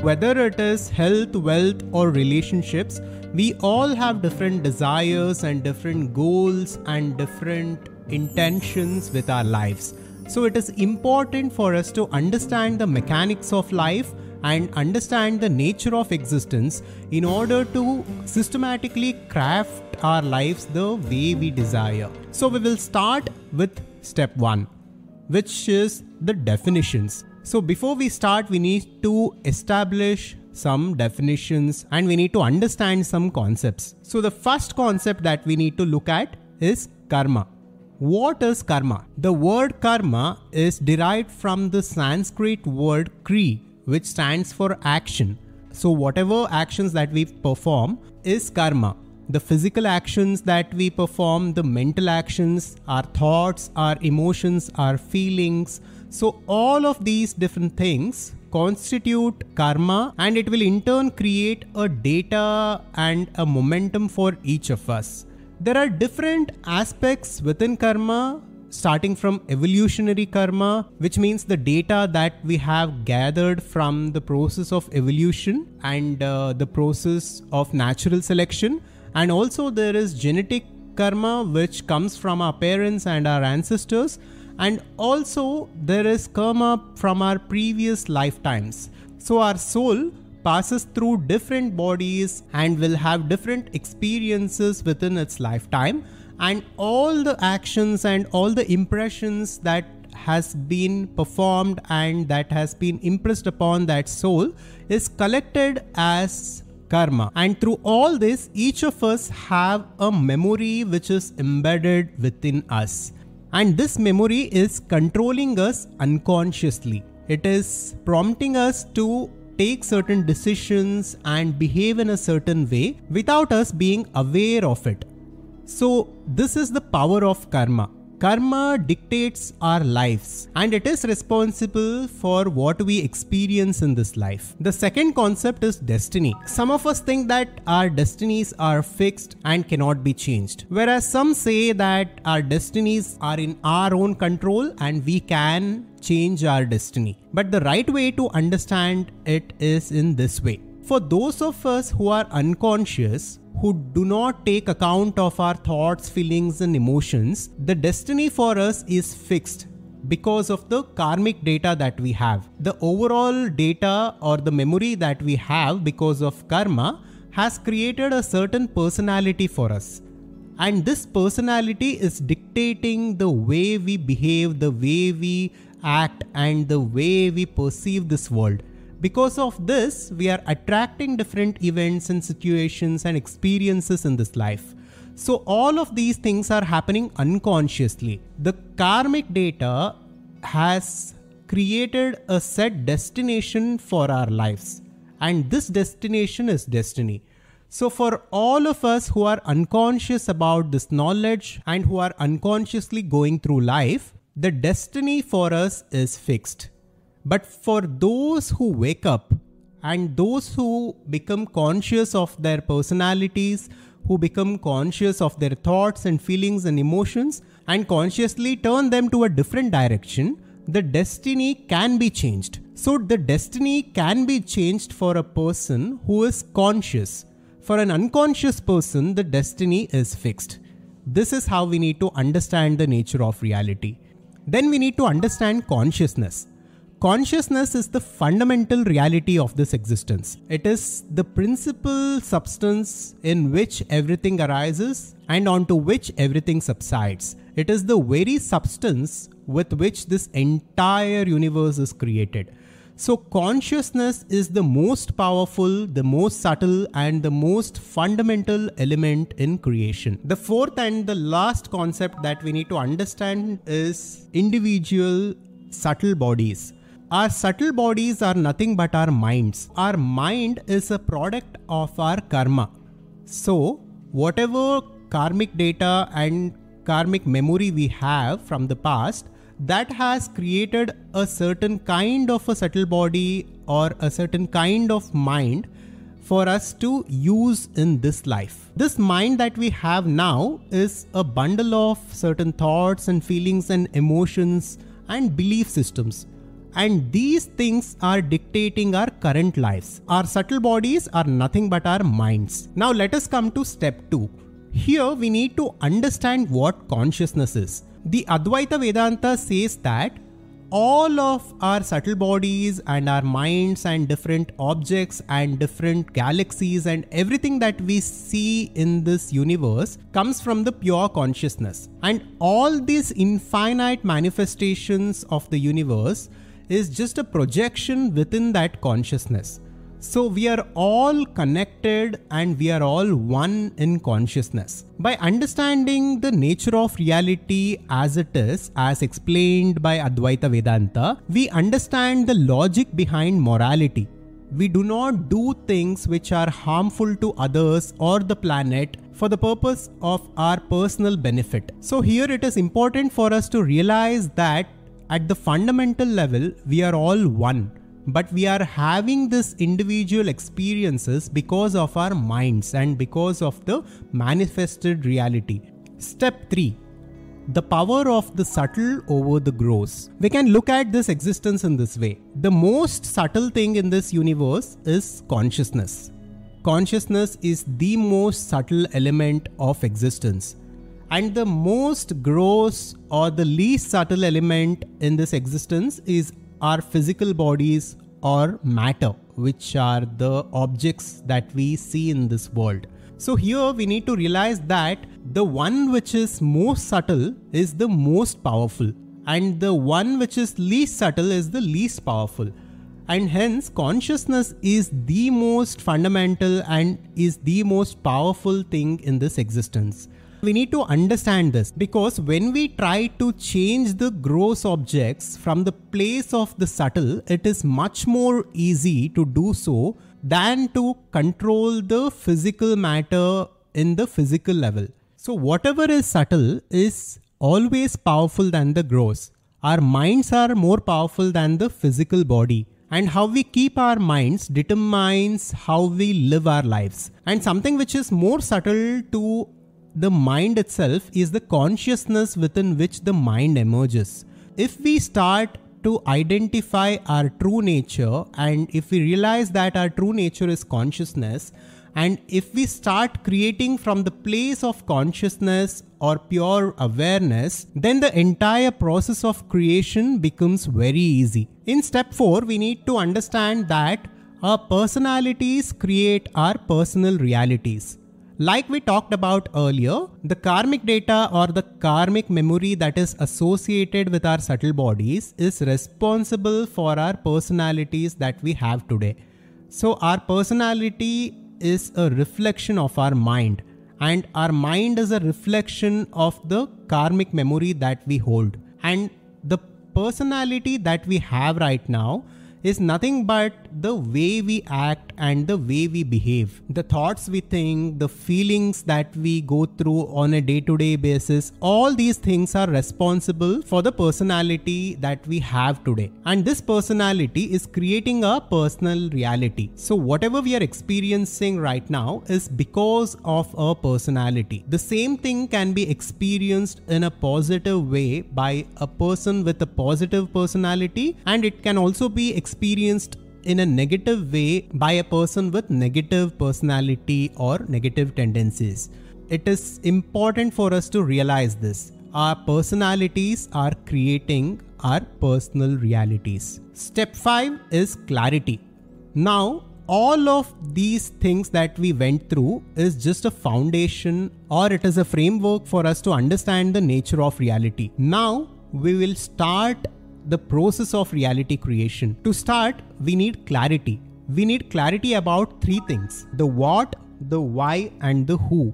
Whether it is health, wealth, or relationships, we all have different desires and different goals and different intentions with our lives. So it is important for us to understand the mechanics of life and understand the nature of existence in order to systematically craft our lives the way we desire. So we will start with step 1, which is the definitions. So before we start, we need to establish some definitions and we need to understand some concepts. So the first concept that we need to look at is karma. What is karma? The word karma is derived from the Sanskrit word kri, which stands for action. So whatever actions that we perform is karma. The physical actions that we perform, the mental actions, our thoughts, our emotions, our feelings. So all of these different things constitute karma, and it will in turn create a data and a momentum for each of us. There are different aspects within karma, starting from evolutionary karma, which means the data that we have gathered from the process of evolution and the process of natural selection. And also there is genetic karma, which comes from our parents and our ancestors. And also there is karma from our previous lifetimes. So our soul passes through different bodies and will have different experiences within its lifetime. And all the actions and all the impressions that has been performed and that has been impressed upon that soul is collected as karma. And through all this, each of us have a memory which is embedded within us. And this memory is controlling us unconsciously. It is prompting us to take certain decisions and behave in a certain way without us being aware of it. So this is the power of karma. Karma dictates our lives and it is responsible for what we experience in this life. The second concept is destiny. Some of us think that our destinies are fixed and cannot be changed, whereas some say that our destinies are in our own control and we can change our destiny. But the right way to understand it is in this way. For those of us who are unconscious, who do not take account of our thoughts, feelings and emotions, the destiny for us is fixed because of the karmic data that we have. The overall data or the memory that we have because of karma has created a certain personality for us. And this personality is dictating the way we behave, the way we act and the way we perceive this world. Because of this, we are attracting different events and situations and experiences in this life. So all of these things are happening unconsciously. The karmic data has created a set destination for our lives. And this destination is destiny. So for all of us who are unconscious about this knowledge and who are unconsciously going through life, the destiny for us is fixed. But for those who wake up and those who become conscious of their personalities, who become conscious of their thoughts and feelings and emotions and consciously turn them to a different direction, the destiny can be changed. So the destiny can be changed for a person who is conscious. For an unconscious person, the destiny is fixed. This is how we need to understand the nature of reality. Then we need to understand consciousness. Consciousness is the fundamental reality of this existence. It is the principal substance in which everything arises and onto which everything subsides. It is the very substance with which this entire universe is created. So consciousness is the most powerful, the most subtle and the most fundamental element in creation. The fourth and the last concept that we need to understand is individual subtle bodies. Our subtle bodies are nothing but our minds. Our mind is a product of our karma. So whatever karmic data and karmic memory we have from the past, that has created a certain kind of a subtle body or a certain kind of mind for us to use in this life. This mind that we have now is a bundle of certain thoughts and feelings and emotions and belief systems. And these things are dictating our current lives. Our subtle bodies are nothing but our minds. Now let us come to step 2. Here we need to understand what consciousness is. The Adhvaitha Vedanta says that all of our subtle bodies and our minds and different objects and different galaxies and everything that we see in this universe comes from the pure consciousness. And all these infinite manifestations of the universe is just a projection within that consciousness. So we are all connected and we are all one in consciousness. By understanding the nature of reality as it is, as explained by Adhvaitha Vedanta, we understand the logic behind morality. We do not do things which are harmful to others or the planet for the purpose of our personal benefit. So here it is important for us to realize that at the fundamental level, we are all one. But we are having this individual experiences because of our minds and because of the manifested reality. Step 3. The power of the subtle over the gross. We can look at this existence in this way. The most subtle thing in this universe is consciousness. Consciousness is the most subtle element of existence. And the most gross or the least subtle element in this existence is our physical bodies or matter, which are the objects that we see in this world. So here we need to realize that the one which is most subtle is the most powerful, and the one which is least subtle is the least powerful. And hence consciousness is the most fundamental and is the most powerful thing in this existence. We need to understand this because when we try to change the gross objects from the place of the subtle, it is much more easy to do so than to control the physical matter in the physical level. So whatever is subtle is always powerful than the gross. Our minds are more powerful than the physical body. And how we keep our minds determines how we live our lives. And something which is more subtle to the mind itself is the consciousness within which the mind emerges. If we start to identify our true nature, and if we realize that our true nature is consciousness, and if we start creating from the place of consciousness or pure awareness, then the entire process of creation becomes very easy. In step 4, we need to understand that our personalities create our personal realities. Like we talked about earlier, the karmic data or the karmic memory that is associated with our subtle bodies is responsible for our personalities that we have today. So our personality is a reflection of our mind, and our mind is a reflection of the karmic memory that we hold. And the personality that we have right now is nothing but the way we act and the way we behave. The thoughts we think, the feelings that we go through on a day-to-day basis, all these things are responsible for the personality that we have today. And this personality is creating a personal reality. So whatever we are experiencing right now is because of our personality. The same thing can be experienced in a positive way by a person with a positive personality, and it can also be experienced in a negative way by a person with negative personality or negative tendencies. It is important for us to realize this. Our personalities are creating our personal realities. Step 5 is clarity. Now, all of these things that we went through is just a foundation, or it is a framework for us to understand the nature of reality. Now, we will start the process of reality creation. To start, we need clarity. We need clarity about 3 things: the what, the why, and the who.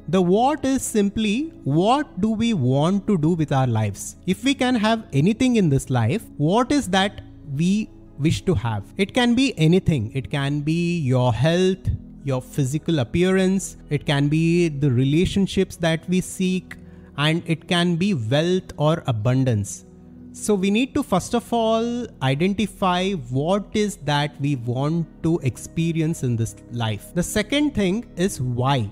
The what is simply what do we want to do with our lives. If we can have anything in this life, what is that we wish to have? It can be anything. It can be your health, your physical appearance, it can be the relationships that we seek, and it can be wealth or abundance. So we need to first of all identify what is that we want to experience in this life. The second thing is why.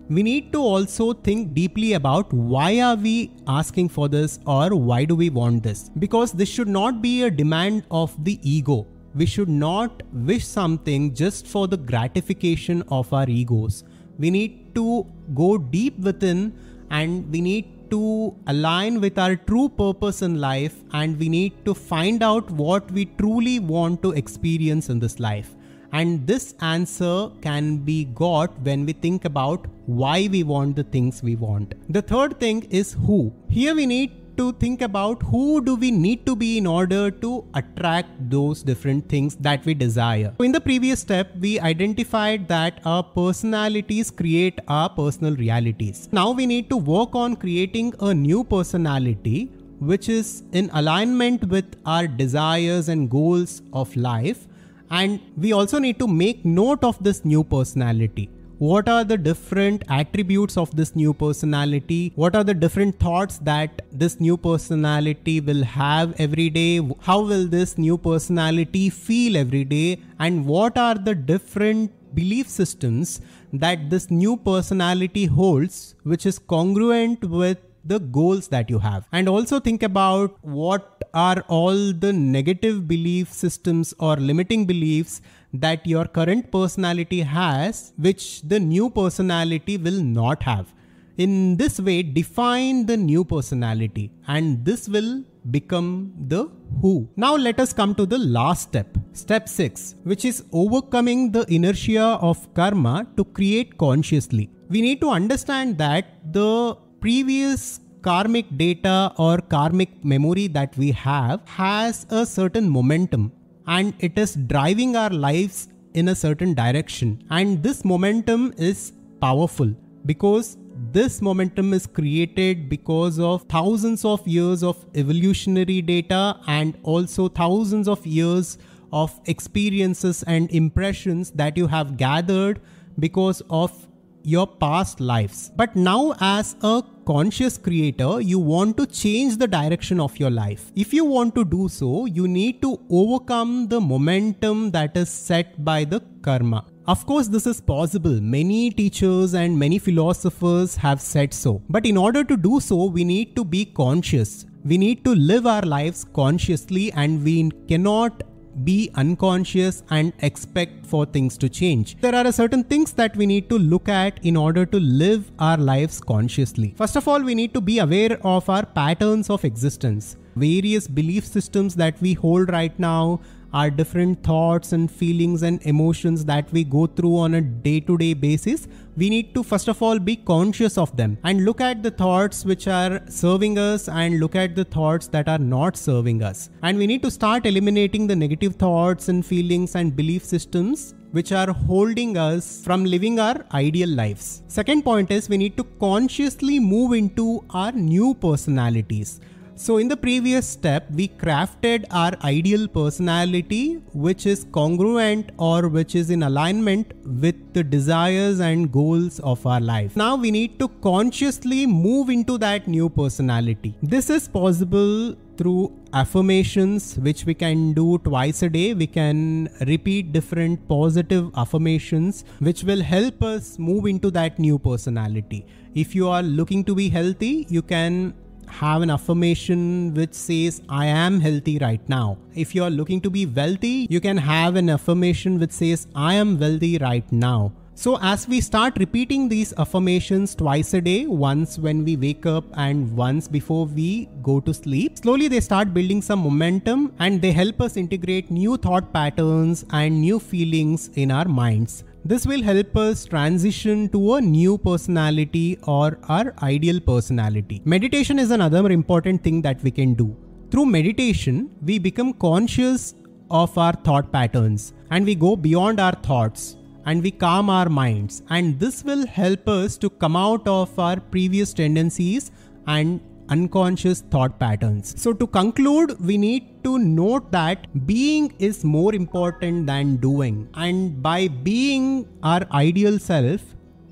we need to also think deeply about why are we asking for this or why do we want this? Because this should not be a demand of the ego. We should not wish something just for the gratification of our egos. We need to go deep within and we need to align with our true purpose in life, and we need to find out what we truly want to experience in this life. And this answer can be got when we think about why we want the things we want. The third thing is who. Here we need to think about who do we need to be in order to attract those different things that we desire. So in the previous step, we identified that our personalities create our personal realities. Now we need to work on creating a new personality which is in alignment with our desires and goals of life. And we also need to make note of this new personality. What are the different attributes of this new personality? What are the different thoughts that this new personality will have every day? How will this new personality feel every day? And what are the different belief systems that this new personality holds, which is congruent with the goals that you have? And also think about what are all the negative belief systems or limiting beliefs that your current personality has, which the new personality will not have. In this way, define the new personality, and this will become the who. Now let us come to the last step, step 6, which is overcoming the inertia of karma to create consciously. We need to understand that the previous karmic data or karmic memory that we have has a certain momentum, and it is driving our lives in a certain direction. And this momentum is powerful because this momentum is created because of thousands of years of evolutionary data and also thousands of years of experiences and impressions that you have gathered because of your past lives. But now as a conscious creator, you want to change the direction of your life. If you want to do so, you need to overcome the momentum that is set by the karma. Of course, this is possible. Many teachers and many philosophers have said so. But in order to do so, we need to be conscious. We need to live our lives consciously, and we cannot be unconscious and expect for things to change. There are certain things that we need to look at in order to live our lives consciously. First of all, we need to be aware of our patterns of existence. Various belief systems that we hold right now are different thoughts and feelings and emotions that we go through on a day-to-day basis. We need to first of all be conscious of them and look at the thoughts which are serving us and look at the thoughts that are not serving us. And we need to start eliminating the negative thoughts and feelings and belief systems which are holding us from living our ideal lives. Second point is we need to consciously move into our new personalities. So in the previous step, we crafted our ideal personality, which is congruent or which is in alignment with the desires and goals of our life. Now we need to consciously move into that new personality. This is possible through affirmations, which we can do twice a day. We can repeat different positive affirmations, which will help us move into that new personality. If you are looking to be healthy, you can have an affirmation which says, I am healthy right now. If you are looking to be wealthy, you can have an affirmation which says, I am wealthy right now. So as we start repeating these affirmations twice a day, once when we wake up and once before we go to sleep, slowly they start building some momentum and they help us integrate new thought patterns and new feelings in our minds. This will help us transition to a new personality or our ideal personality. Meditation is another important thing that we can do. Through meditation, we become conscious of our thought patterns and we go beyond our thoughts and we calm our minds. And this will help us to come out of our previous tendencies and unconscious thought patterns. So to conclude, we need to note that being is more important than doing. And by being our ideal self,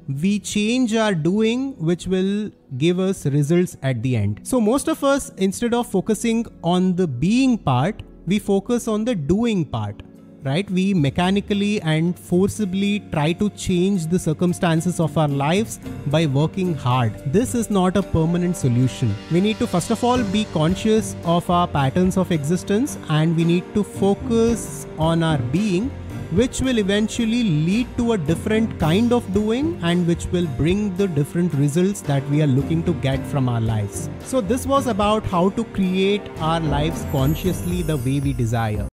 we change our doing, which will give us results at the end. So most of us, instead of focusing on the being part, we focus on the doing part. right? We mechanically and forcibly try to change the circumstances of our lives by working hard. This is not a permanent solution. We need to first of all be conscious of our patterns of existence, and we need to focus on our being, which will eventually lead to a different kind of doing and which will bring the different results that we are looking to get from our lives. So this was about how to create our lives consciously the way we desire.